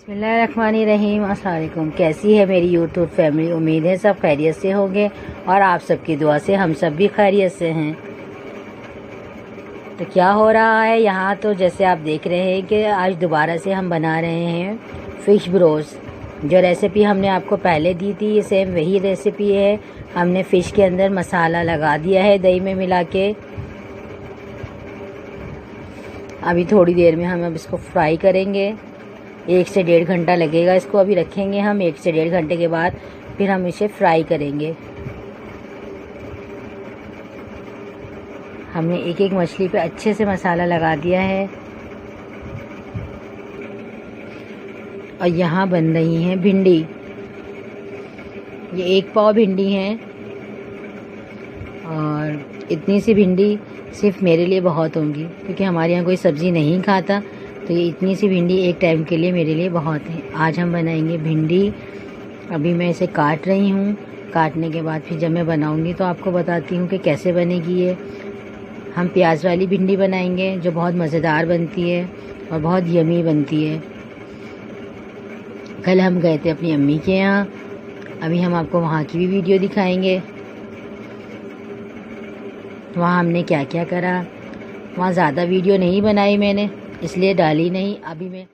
बिस्मिल्लाहिर्रहमानिर्रहीम। अस्सलाम वालेकुम। कैसी है मेरी यूट्यूब फैमिली? उम्मीद है सब खैरियत से होंगे और आप सबकी दुआ से हम सब भी खैरियत से हैं। तो क्या हो रहा है यहाँ, तो जैसे आप देख रहे हैं कि आज दोबारा से हम बना रहे हैं फ़िश ब्रोस। जो रेसिपी हमने आपको पहले दी थी ये सेम वही रेसिपी है। हमने फ़िश के अंदर मसाला लगा दिया है दही में मिला के। अभी थोड़ी देर में हम अब इसको फ्राई करेंगे। 1 से 1.5 घंटा लगेगा इसको। अभी रखेंगे हम 1 से 1.5 घंटे के बाद फिर हम इसे फ्राई करेंगे। हमने एक एक मछली पे अच्छे से मसाला लगा दिया है। और यहाँ बन रही है भिंडी। ये 1 पाव भिंडी है और इतनी सी भिंडी सिर्फ मेरे लिए बहुत होंगी क्योंकि हमारे यहाँ कोई सब्ज़ी नहीं खाता। तो ये इतनी सी भिंडी एक टाइम के लिए मेरे लिए बहुत है। आज हम बनाएंगे भिंडी। अभी मैं इसे काट रही हूँ। काटने के बाद फिर जब मैं बनाऊँगी तो आपको बताती हूँ कि कैसे बनेगी ये। हम प्याज वाली भिंडी बनाएंगे जो बहुत मज़ेदार बनती है और बहुत यमी बनती है। कल हम गए थे अपनी अम्मी के यहाँ। अभी हम आपको वहाँ की भी वीडियो दिखाएंगे। वहाँ हमने क्या क्या करा। वहाँ ज़्यादा वीडियो नहीं बनाई मैंने, इसलिए डाली नहीं। अभी मैं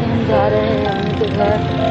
हम जा रहे हैं अम्मी के घर।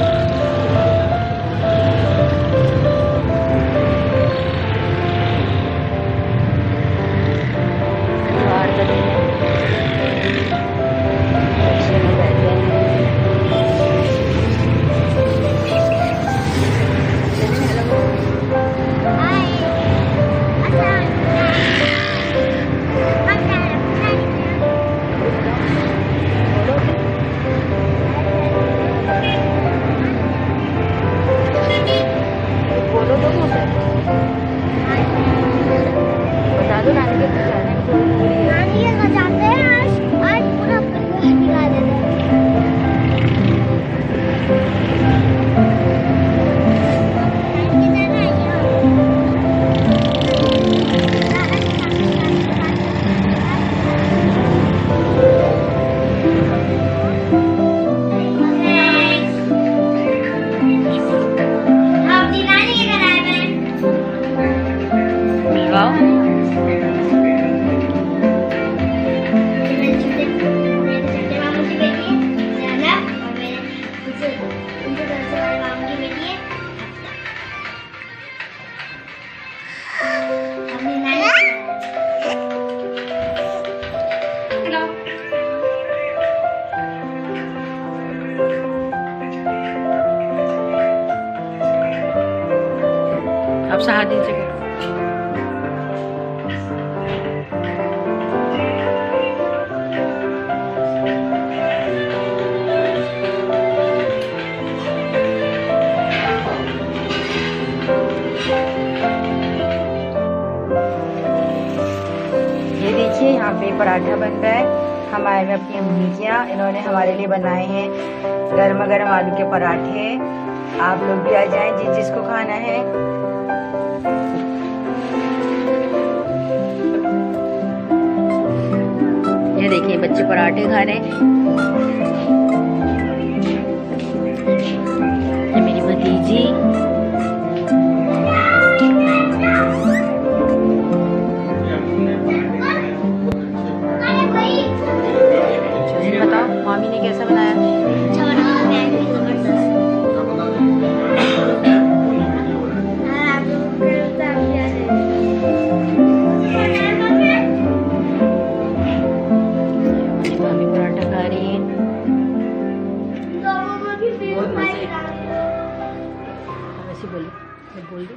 बता दो नानी के घर जाने में थोड़ी दूरी है। नानी के घर जाते हैं। आज पूरा परिवार दिखा देते हैं। अब शादी से ये देखिए यहाँ पे पराठा बन रहा है। हम आए हुए अपनी अम्मी के यहाँ। इन्होंने हमारे लिए बनाए हैं गर्मा गर्म आलू के पराठे। आप लोग भी आ जाएं जिस जिसको खाना है। ये देखिए बच्चे पराठे खा रहे हैं। ये मेरी भतीजी। बताओ मामी ने कैसा बनाया? बोल दो।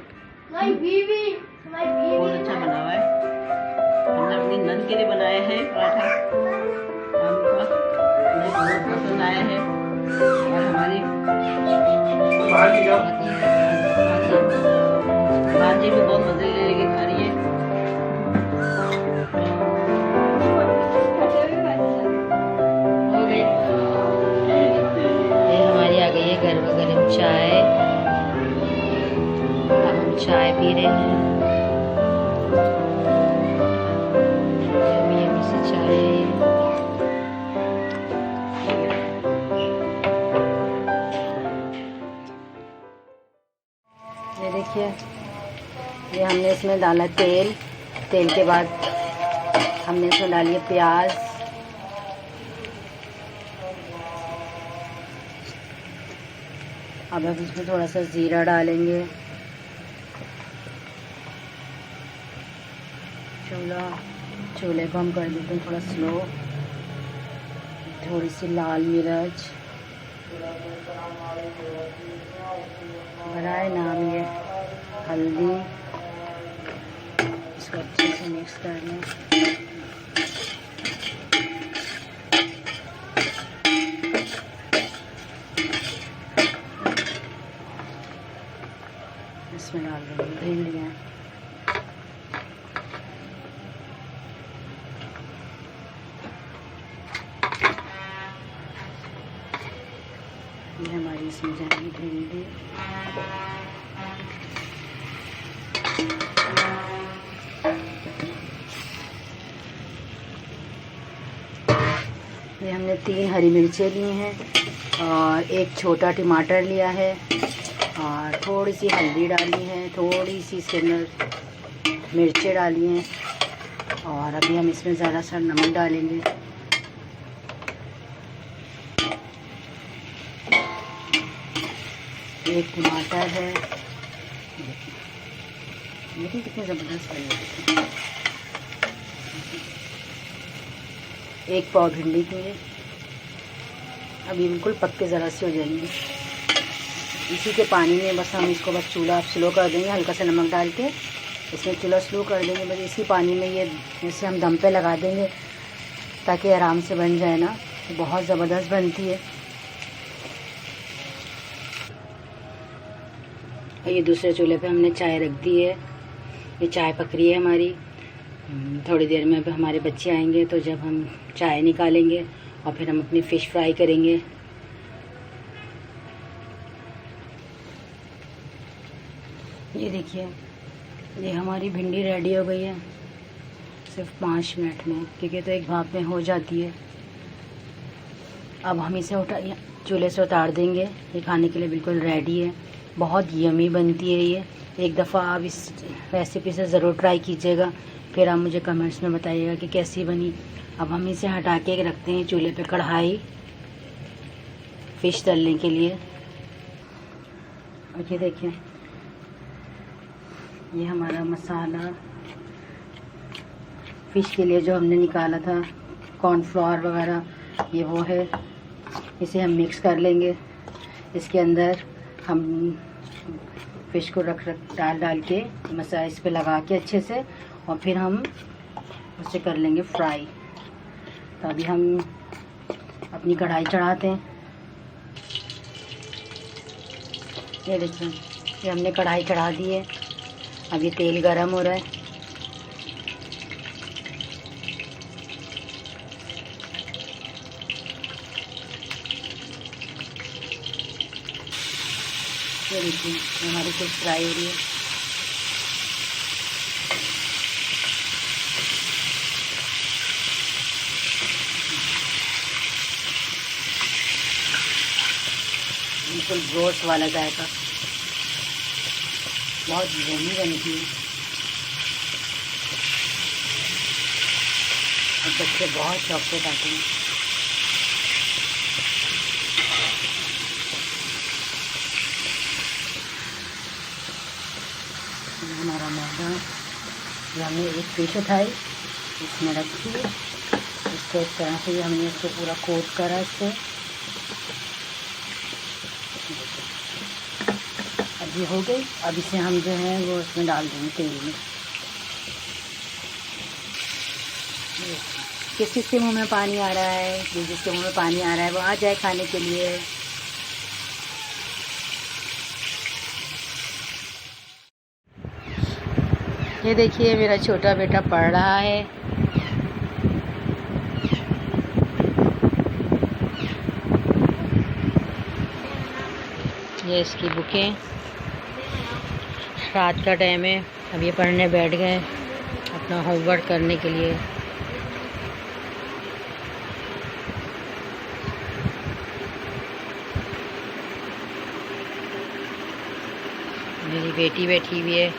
बहुत अच्छा बना हुआ है। हमने अपनी नंद के लिए बनाया है पराठा। आलू का मुझे बहुत पसंद आया है। और हमारी भांजी भी बहुत मजे ले लेके खा रही है। हो गई। ये हमारी आ गई है गर्मा गर्म चाय। चाय पी रहे हैं। हमने इसमें डाला तेल। तेल के बाद हमने इसमें डाली है प्याज। अब हम इसमें थोड़ा सा ज़ीरा डालेंगे। चूल्हे को हम कर देते हैं थोड़ा स्लो। थोड़ी सी लाल मिर्च, बराए नाम ये हल्दी। इसको अच्छे से मिक्स कर लें। इसमें डाल देंगे भिंडियाँ। ये हमारी इसमें जाएगी भिंडी। ये हमने 3 हरी मिर्चें ली हैं और 1 छोटा टमाटर लिया है और थोड़ी सी हल्दी डाली है, थोड़ी सी इसके अंदर मिर्चें डाली हैं और अभी हम इसमें ज़रा सा नमक डालेंगे। एक टमाटर है, देखिए कितनी ज़बरदस्त बनी है। 1 पाव भिंडी की है। अभी बिल्कुल पक्के ज़रा से हो जाएंगे। इसी के पानी में बस हम इसको बस चूल्हा स्लो कर देंगे, हल्का सा नमक डाल के इसमें चूल्हा स्लो कर देंगे। बस इसी पानी में ये जैसे हम दम पे लगा देंगे ताकि आराम से बन जाए ना। बहुत ज़बरदस्त बनती है। ये दूसरे चूल्हे पे हमने चाय रख दी है। ये चाय पक रही है हमारी। थोड़ी देर में अब हमारे बच्चे आएंगे तो जब हम चाय निकालेंगे और फिर हम अपनी फ़िश फ्राई करेंगे। ये देखिए, ये हमारी भिंडी रेडी हो गई है सिर्फ 5 मिनट में, क्योंकि तो एक भाप में हो जाती है। अब हम इसे चूल्हे से उतार देंगे। ये खाने के लिए बिल्कुल रेडी है। बहुत यमी बनती है ये। एक दफ़ा आप इस रेसिपी से ज़रूर ट्राई कीजिएगा, फिर आप मुझे कमेंट्स में बताइएगा कि कैसी बनी। अब हम इसे हटा के रखते हैं चूल्हे पे कढ़ाई फ़िश तलने के लिए। और ये देखिए, ये हमारा मसाला फ़िश के लिए जो हमने निकाला था, कॉर्नफ्लोर वगैरह, ये वो है। इसे हम मिक्स कर लेंगे। इसके अंदर हम फ़िश को रख डाल के मसाला इस पे लगा के अच्छे से, और फिर हम उसे कर लेंगे फ्राई। तो अभी हम अपनी कढ़ाई चढ़ाते हैं। ये देखिए, ये हमने कढ़ाई चढ़ा दी है। अब ये तेल गरम हो रहा है। ये देखिए, हमारी फिश फ्राई हो रही है। बिल्कुल ब्रोस्ट वाला जाएगा, बहुत यम्मी बनती है और बच्चे बहुत शौक से खाते हैं। हमारा मैदा, जो हमने एक फिश उठाई इसमें रखी है, इसको इस तरह से हमने इसको पूरा कोट करा इससे। अब ये हो गई। अब इसे हम जो है वो इसमें डाल देंगे तेल में। किसके मुंह में पानी आ रहा है, जिसके मुंह में पानी आ रहा है वो आ जाए खाने के लिए। ये देखिए, मेरा छोटा बेटा पढ़ रहा है। ये इसकी बुकें। रात का टाइम है, अब ये पढ़ने बैठ गए अपना होमवर्क करने के लिए। मेरी बेटी बैठी हुई है।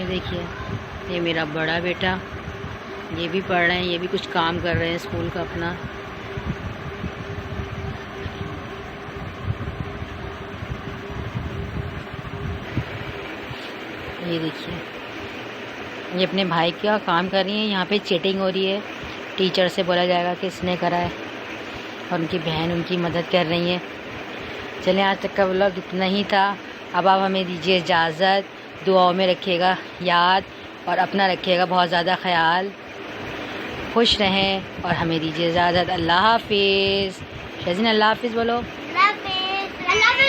देखिए, ये मेरा बड़ा बेटा, ये भी पढ़ रहे हैं, ये भी कुछ काम कर रहे हैं स्कूल का अपना। ये देखिए, ये अपने भाई का काम कर रही हैं। यहाँ पे चीटिंग हो रही है, टीचर से बोला जाएगा कि इसने करा है, और उनकी बहन उनकी मदद कर रही है। चलें, आज तक का व्लॉग इतना ही था। अब आप हमें दीजिए इजाज़त। दुआओं में रखिएगा याद, और अपना रखिएगा बहुत ज़्यादा ख्याल। खुश रहें और हमें दीजिए इजाज़त। अल्लाह हाफिज़। शज़ीन, अल्लाह हाफिज़ बोलो। अल्लाह हाफिज़।